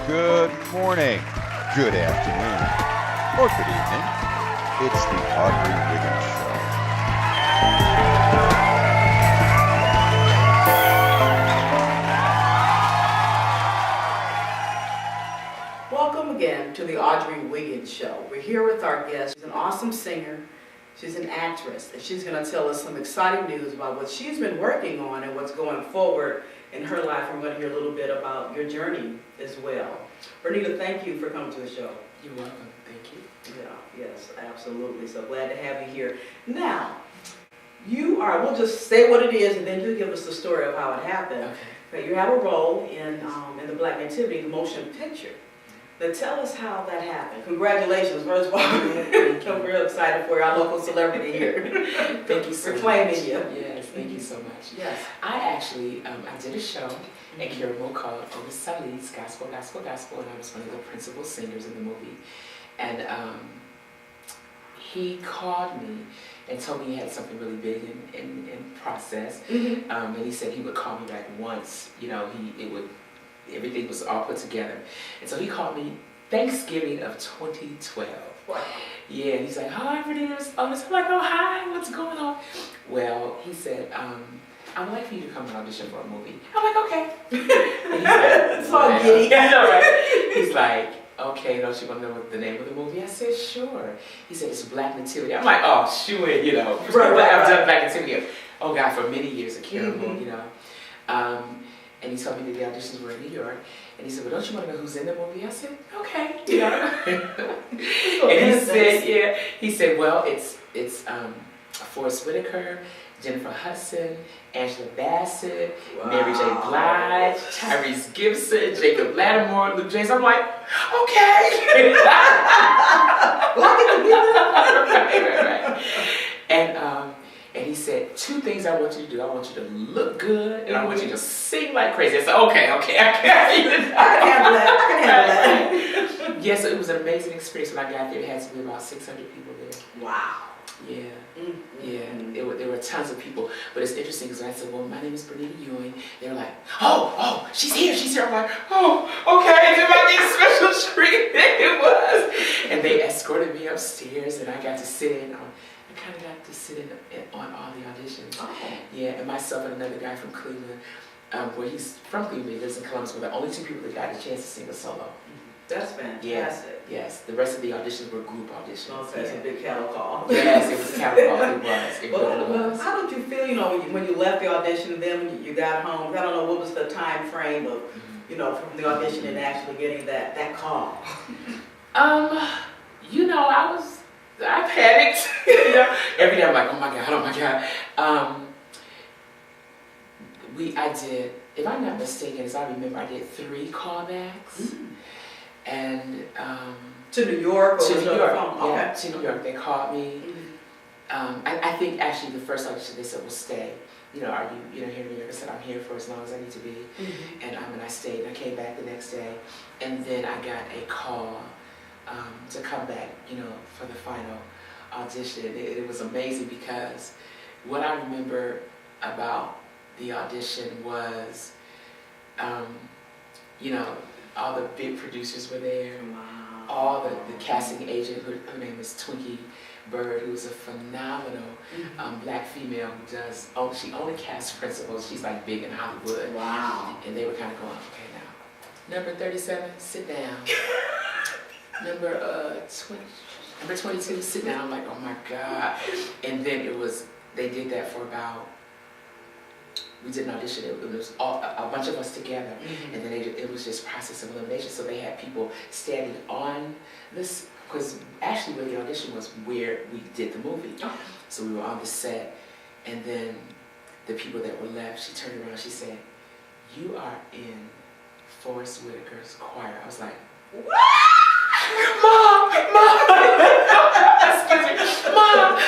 Good morning, good afternoon, or good evening. It's the Audrey Wiggins Show. Welcome again to the Audrey Wiggins Show. We're here with our guest. She's an awesome singer. She's an actress, and she's going to tell us some exciting news about what she's been working on and what's going forward in her life. We're going to hear a little bit about your journey as well. Bernita, thank you for coming to the show. You're welcome. Thank you. Yeah, yes, absolutely. So glad to have you here. Now, we'll just say what it is, and then you give us the story of how it happened. Okay. But you have a role in the Black Nativity motion picture. Now tell us how that happened. Congratulations, first of all. I'm real excited for our local celebrity here. Thank you so much. For claiming you. Yes, thank you so much. Yes. I actually, I did a show at Caribou called Over Sally's Gospel, and I was one of the principal singers in the movie. And he called me and told me he had something really big in process. And he said he would call me back once, everything was all put together. And so he called me Thanksgiving of 2012. Wow. Yeah, he's like, hi, everything's on this. I'm like, oh, hi, what's going on? Well, he said, I would like for you to come and audition for a movie. I'm like, okay. And he's like, it's all giddy. I know, right? He's like, okay, don't you want to know what the name of the movie? I said, sure. He said, it's Black Nativity. I'm like, oh, sure, I've done Black Nativity, oh God, for many years at Caribou, and he told me that the auditions were in New York. And he said, well, don't you want to know who's in the movie? I said, okay. And he said, well, it's Forrest Whitaker, Jennifer Hudson, Angela Bassett, wow, Mary J. Blige, Tyrese Gibson, Jacob Lattimore, Luke James. I'm like, okay. Right. And he said, two things I want you to do. I want you to look good, and I want you to sing like crazy. I said, okay, I can handle that. Yes, it was an amazing experience when I got there. It had to be about 600 people there. Wow. Yeah. There were tons of people. But it's interesting because I said, well, my name is Bernita Ewing. They were like, oh, she's here. I'm like, oh, okay. Did I get special treatment? It was. And they escorted me upstairs, and I got to sit in. I kind of got to sit in on all the auditions. Oh. Yeah, and myself and another guy from Cleveland, where he's from Cleveland, he lives in Columbus, were the only two people that got a chance to sing a solo. That's fantastic. Yes. The rest of the auditions were group auditions. Oh, so that's a big cattle call. Yes, it was a cattle call. It was. How did you feel, when you left the audition and then when you got home? I don't know, what was the time frame of, from the audition and actually getting that call? I panicked. Every day I'm like, oh my God. I did, if I'm not mistaken, as I remember, I did 3 callbacks. And to New York? To New York, okay. To New York. They called me. I think actually the first audition they said, well, stay. Are you here in New York? I said, I'm here for as long as I need to be. And I stayed. And I came back the next day. And then I got a call to come back, for the final audition. It was amazing because what I remember about the audition was, all the big producers were there. Wow. All the casting agent, her name is Twinkie Bird, who's a phenomenal Black female who does, she only casts principals. She's like big in Hollywood. Wow. And they were kind of going, okay, now, number 37, sit down. Number 22, sit down. I'm like, oh my God. And then they did that for about, we did an audition. It was a bunch of us together. And then it was just process of elimination. So they had people standing on this, because actually where the audition was where we did the movie. So we were on the set, and then the people that were left, she turned around, she said, you are in Forrest Whitaker's choir. I was like, what? Mom! Excuse me. Mom! I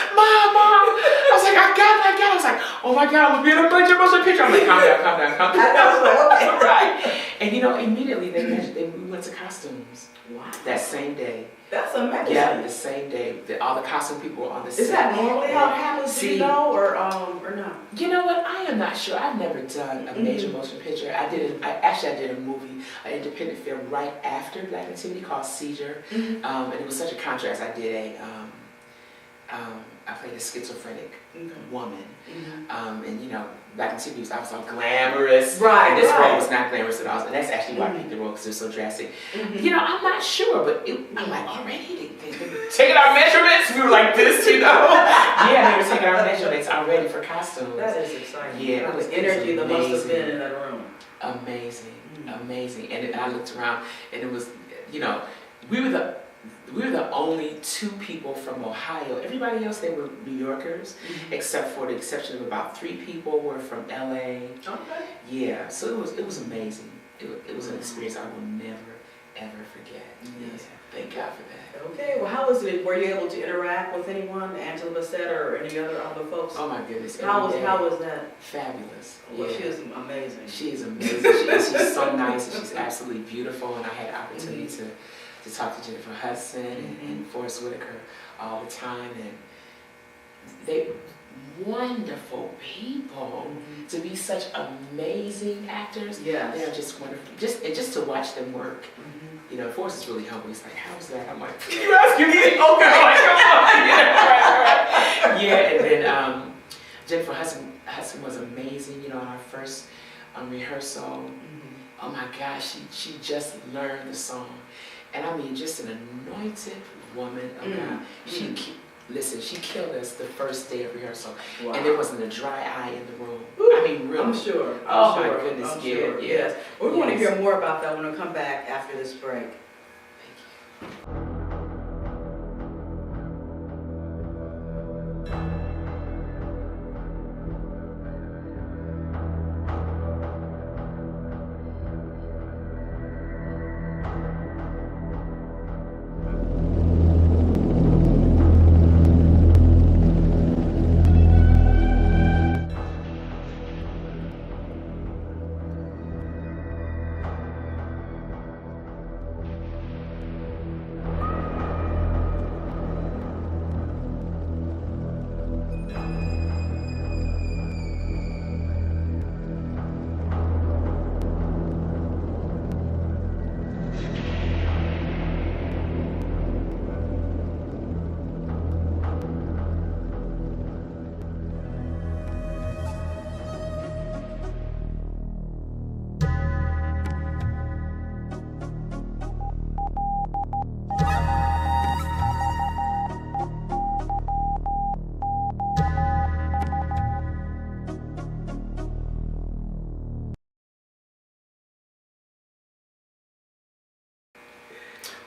was like, I got it. I was like, oh my God, I'm gonna be in a bunch of motion picture. I'm like, calm down. I was like, okay. Right. And you know, immediately we went to costumes. Wow. That same day. That's amazing. Yeah, the same day. All the costume people were on the set. Is that normally how it happens? Do you know, or not? You know what? I am not sure. I've never done a major motion picture. I did a movie, an independent film right after Black Nativity called Seizure, and it was such a contrast. I did I played a schizophrenic woman, and you know, Black Nativity was all glamorous, right? And this role was not glamorous at all, and that's actually why I picked the role, because it was so drastic. You know, I'm not sure, but I'm like, already they were taking our measurements. We were like this, you know. Yeah, they were taking our measurements already for costumes. That is exciting. Yeah, it was energy that must have been in that room. Amazing, amazing. And I looked around, and it was, you know, we were the only two people from Ohio. Everybody else, they were New Yorkers, except for the exception of about 3 people were from LA. Okay. Yeah, so it was amazing. It was an experience I will never, ever forget. Yes. Yeah, thank God for that. Okay, well, how was it? Were you able to interact with anyone, Angela Bassett or any other folks? Oh my goodness. How was that? Fabulous. Well, yeah. she is amazing. She is amazing. She's so nice, and she's absolutely beautiful, and I had the opportunity to talk to Jennifer Hudson and Forrest Whitaker all the time, and they wonderful people to be such amazing actors. Yeah, they're just wonderful. Just to watch them work. You know, Forrest is really humble. He's like, "How's that?" I'm like, "You asking me?" Okay, like, come on. Yeah, right. Yeah, and then Jennifer Hudson was amazing. You know, in our first rehearsal, oh my gosh, she just learned the song. And I mean, just an anointed woman of God. She killed us the first day of rehearsal. Wow. And there wasn't a dry eye in the room. Ooh, I mean, really. I'm sure. My goodness, I'm sure. Yeah. Yes. We want to hear more about that when we come back after this break. Thank you.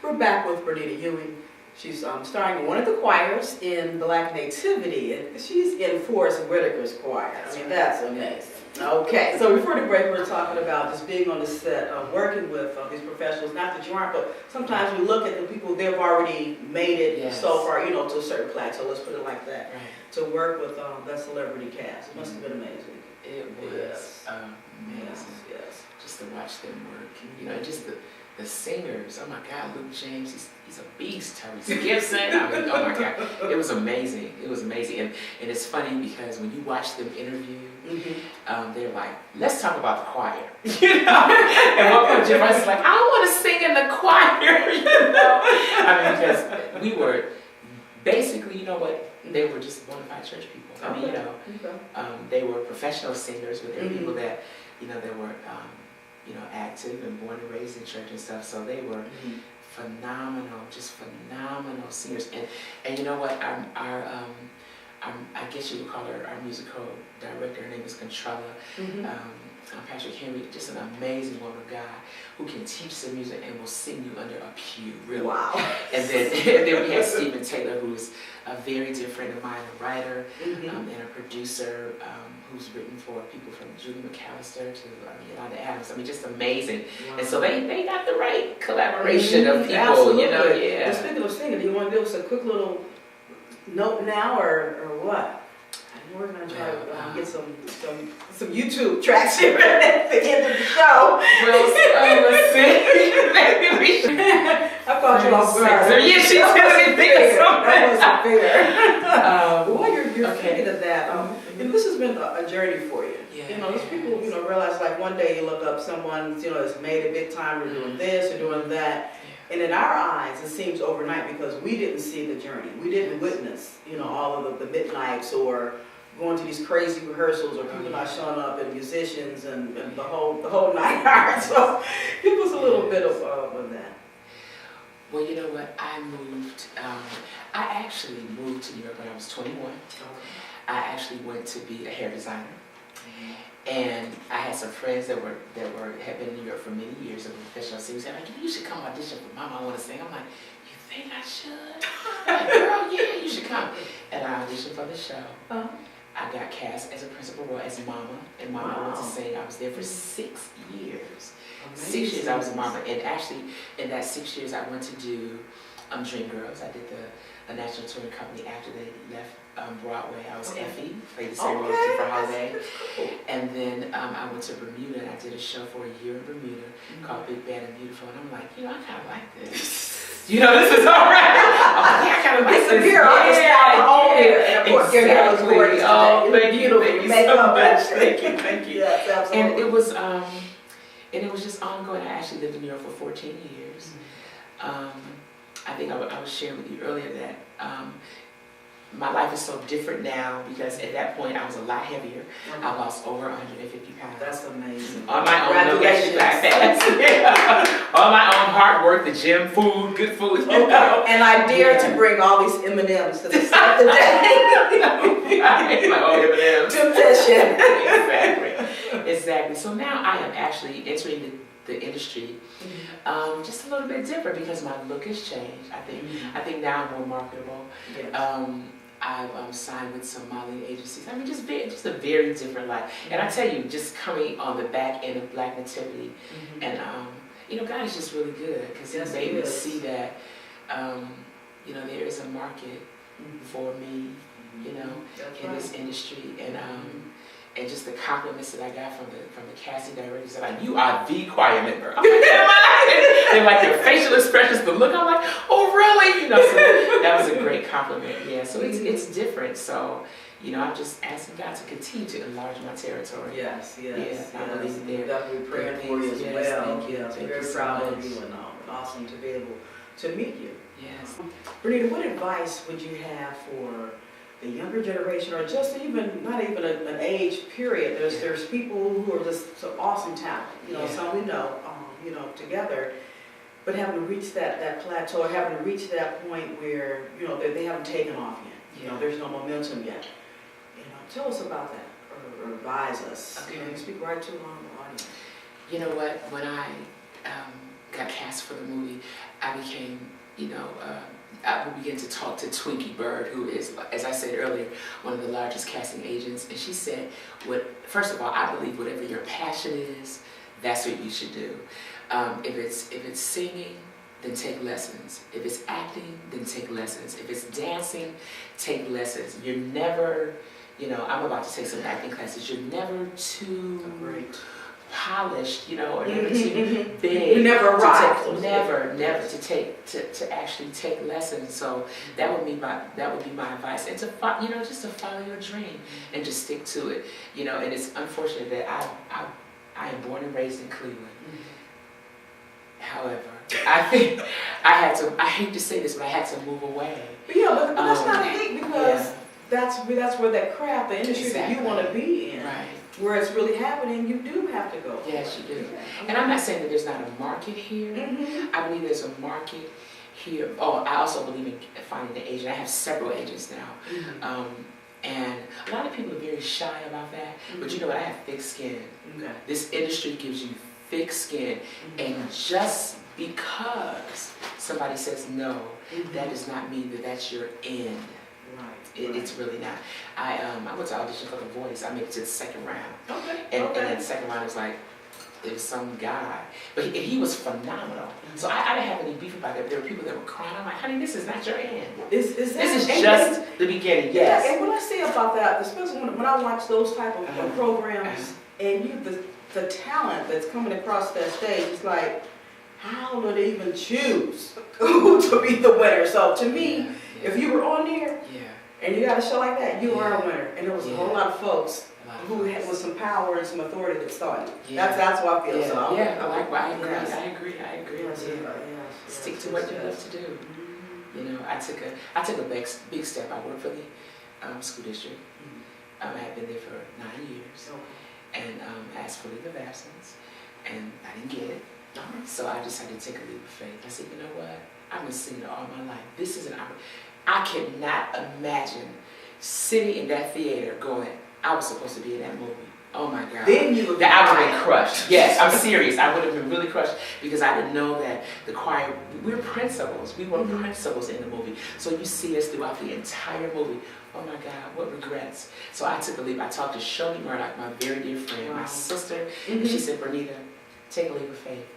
We're back with Bernita Ewing. She's starring in one of the choirs in Black Nativity, and she's in Forrest Whitaker's choir. I mean, that's amazing. Okay, so before the break, we were talking about just being on the set, working with these professionals. Not that you aren't, but sometimes we look at the people, they've already made it so far, you know, to a certain plateau, let's put it like that. Right. To work with that celebrity cast, it must have been amazing. It was amazing. Yes. Just to watch them work, you know, just the singers. Oh my God, Luke James, he's a beast. Tyrese Gibson. I mean, oh my God, it was amazing. It was amazing, and it's funny because when you watch them interview, they're like, "Let's talk about the choir," you know. And one point, Jim Rice is like, "I want to sing in the choir," you know. I mean, because we were basically, you know what? They were just bona fide church people. I mean, you know, they were professional singers, but they were people that, you know, they were, you know, active and born and raised in church and stuff. So they were phenomenal, just phenomenal singers. And you know what? I guess you would call her our musical director. Her name is Contrella. Patrick Henry, just an amazing woman of God who can teach the music and will sing you under a pew, really. Wow. And then we had Stephen Taylor, who's a very dear friend of mine, a writer and a producer who's written for people from Julie McAllister to Yolanda Adams. I mean, just amazing. Wow. And so they got the right collaboration of people, absolutely. You know, yeah. And speaking of singing, do you want to give us a quick little note now or what? And we're gonna try to get some YouTube tracks here at the end of the show. Well, let's see. Maybe we should. I caught you off guard. Yeah, she said anything or something. That wasn't fair. While you're okay. thinking of that, this has been a journey for you. Yeah, Those people, realize like one day you look up someone, that's made it big time, or doing this or doing that. And in our eyes, it seems overnight because we didn't see the journey. We didn't witness, all of the midnights or going to these crazy rehearsals or people not showing up and musicians and the whole 9 hours. So give us a little bit of that. Well, you know what? I actually moved to New York when I was 21. I actually went to be a hair designer. And I had some friends that had been in New York for many years of professional singers. They're like, you should come audition for Mama, I Want to Sing. I'm like, you think I should? I'm like, girl, yeah, you should come. And I auditioned for the show. I got cast as a principal role as Mama, and Mama I Want to Sing. I was there for 6 years. Amazing. 6 years I was a Mama, and actually in that 6 years I went to do Dreamgirls. I did a national touring company after they left Broadway. I was Effie, played the same role as for Holiday. And then I went to Bermuda and I did a show for a year in Bermuda called Big Bad and Beautiful. And I'm like, I kind of like this. This is all right. I'm like, yeah, I kind of like this. Here, I'll just style the whole hair. And of course, your hair was gorgeous. Oh, thank you so much. Thank you. Yes, absolutely. And it was just ongoing. I actually lived in New York for 14 years. I think I was sharing with you earlier that my life is so different now because at that point I was a lot heavier. I lost over 150 pounds. That's amazing. On my own, no exercise. On my own hard work, the gym, food, good food. And I dare to bring all these M&Ms to the set today. My own M&Ms. Temptation. Exactly. So now I am actually entering the industry just a little bit different because my look has changed. I think now I'm more marketable. Yes. I've signed with some modeling agencies. I mean, just a very different life. And I tell you, just coming on the back end of Black Nativity, and God is just really good because He made me see that there is a market for me, in this industry, and just the compliments that I got from the casting directors. They're like, you are the choir member. I'm like, am I? And like your facial expressions, the look, I'm like, oh really? So that was a great compliment. Yeah, so it's different. So, I'm just asking God to continue to enlarge my territory. Yes. I believe there. Definitely praying for you as well. Thank you. Yes, very proud of you and awesome to be able to meet you. Yes. Bernita, what advice would you have for the younger generation, or just not even an age period? There's people who are just some awesome talent, some we know, together, but haven't reached that plateau, or haven't reached that point where they haven't taken off yet. There's no momentum yet. Tell us about that, or advise us. Okay. Speak right to the audience. You know what? When I got cast for the movie, I became, I began to talk to Twinkie Bird, who is, as I said earlier, one of the largest casting agents. And she said, first of all, I believe whatever your passion is, that's what you should do. If it's singing, then take lessons. If it's acting, then take lessons. If it's dancing, take lessons. You're never, I'm about to take some acting classes. You're never too polished, or never too big. You never arrive. Never to actually take lessons. So that would be my advice, and to just to follow your dream and just stick to it. And it's unfortunate that I am born and raised in Cleveland. However, I think I hate to say this, but I had to move away. Yeah, but that's not a hate, because that's where that craft, the industry that you want to be in. Right. Where it's really happening, you do have to go. Yes, you do. And I'm not saying that there's not a market here. I believe there's a market here. Oh, I also believe in finding an agent. I have several agents now. And a lot of people are very shy about that. But you know what? I have thick skin. Okay. This industry gives you thick skin. And just because somebody says no, that does not mean that that's your end. It's really not. I went to audition for The Voice. I made it to the second round. And then the second round was like, it was some guy, but he was phenomenal. So I didn't have any beef about it. There were people that were crying. I'm like, honey, this is not your end. This is just the beginning. Yes. Yeah, and what I say about that, especially when I watch those type of programs, and the talent that's coming across that stage, it's like, how do they even choose who to be the winner? So to me, if you were on there and you got a show like that, you are a winner. And there was a whole lot of folks who had with some power and some authority that started. That's what I feel. Yeah, so I agree. Yes. Stick to what you love to do. You know, I took a big step. I worked for the school district. I had been there for 9 years, and asked for leave of absence, and I didn't get it. So I decided to take a leap of faith. I said, you know what? I've been singing all my life. This is an opportunity. I cannot imagine sitting in that theater going, I was supposed to be in that movie. Oh my God. Then you would I would have been crushed. Yes, I'm serious. I would have been really crushed because I didn't know that the choir, we're principals. We were principals in the movie. So you see us throughout the entire movie. Oh my God, what regrets. So I took a leap. I talked to Shirley Murdoch, my very dear friend, my sister, and she said, Bernita, take a leap of faith.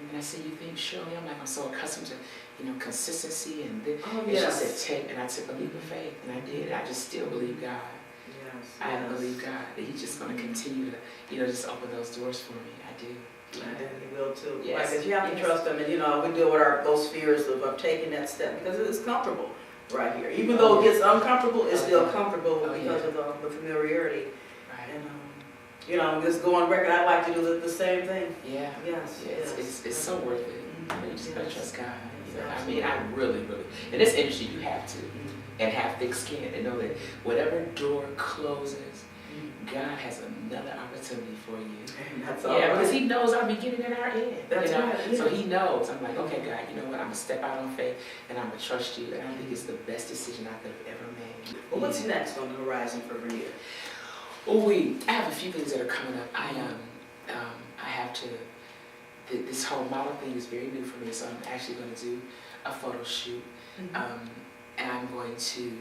And I said, you think, Shirley? I'm like, I'm so accustomed to, consistency and this. And she said, take, and I took a leap of faith, and I did. I just still believe God. I believe God that He's just going to continue to, just open those doors for me. I do. And He will too. Yes. Like, you have to trust Him, and we deal with those fears of taking that step because it's comfortable right here. Even though it gets uncomfortable, it's still comfortable because of the familiarity. Right. And just go on record. I'd like to do the same thing. Yeah. Yes. It's so worth it. You just gotta trust God. I mean, I really, in this industry, you have to, and have thick skin, and know that whatever door closes, God has another opportunity for you. That's all right. Because He knows our beginning and our end. That's right. Yes. So He knows. I'm like, okay, God, you know what? I'm gonna step out on faith, and I'm gonna trust You. And I think it's the best decision I could have ever made. Well, what's next on the horizon for Bernita? I have a few things that are coming up. I have to. This whole model thing is very new for me, so I'm actually going to do a photo shoot, and I'm going to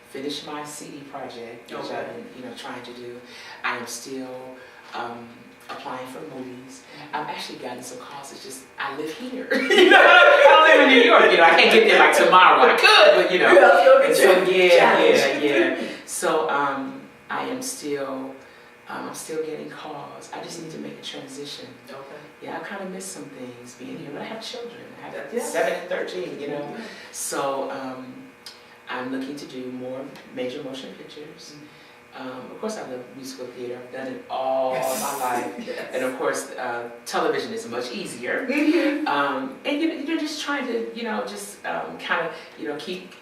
finish my CD project, which I've been, trying to do. I am still applying for movies. I've actually gotten some calls. It's just I live here. I don't live in New York. I can't get there like tomorrow. I could, but So I am still. I'm still getting calls. I just need to make a transition. Yeah, I kind of miss some things being here, but I have children. I have 7 and 13, So I'm looking to do more major motion pictures. Of course, I love musical theater. I've done it all my life. And of course, television is much easier. And you're just trying to, kind of, keep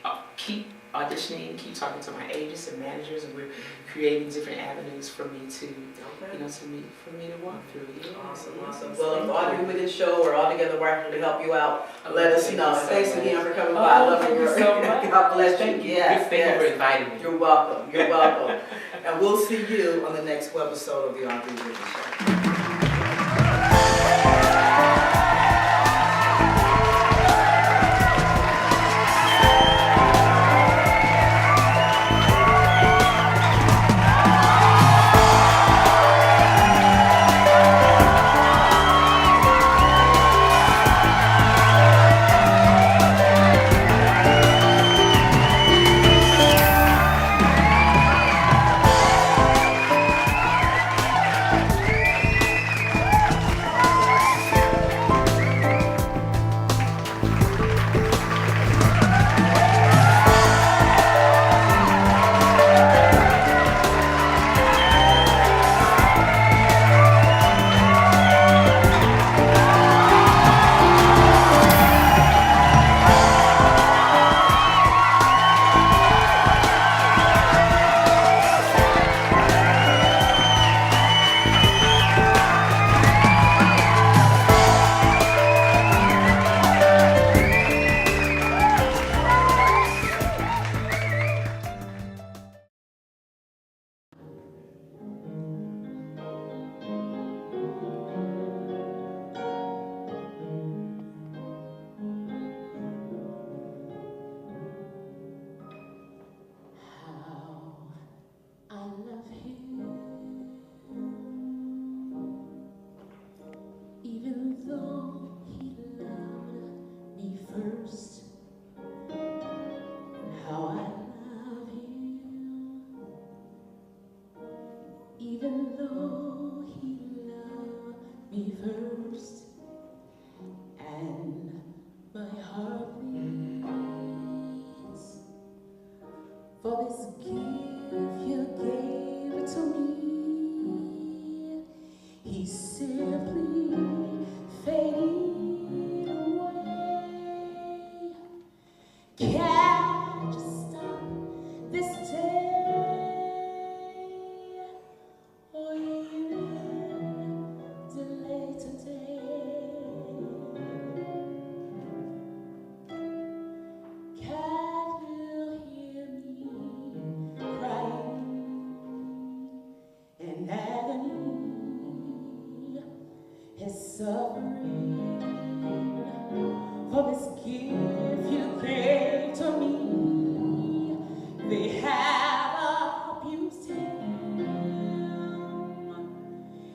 auditioning, keep talking to my agents and managers, and we're creating different avenues for me to, for me to walk through. Awesome. Well, if Audrey Wiggins show or All Together Working to help you out, let us know. Thanks again for coming by. I love you so much. God bless you. Yes, thank you for inviting me. You're welcome. And we'll see you on the next episode of the Audrey Wiggins Show. first. How I love him, even though he loved me first. And my heart beats for this gift you gave to me. He's simply fading away. Can't you stop this day, or even delay today? Can't you hear me crying in agony, his suffering for this gift you gave to me? They have abused him.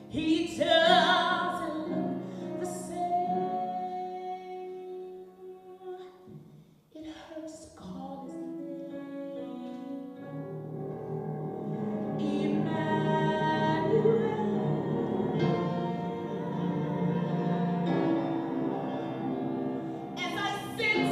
He doesn't look the same. It hurts to call his name. Emmanuel. As I sit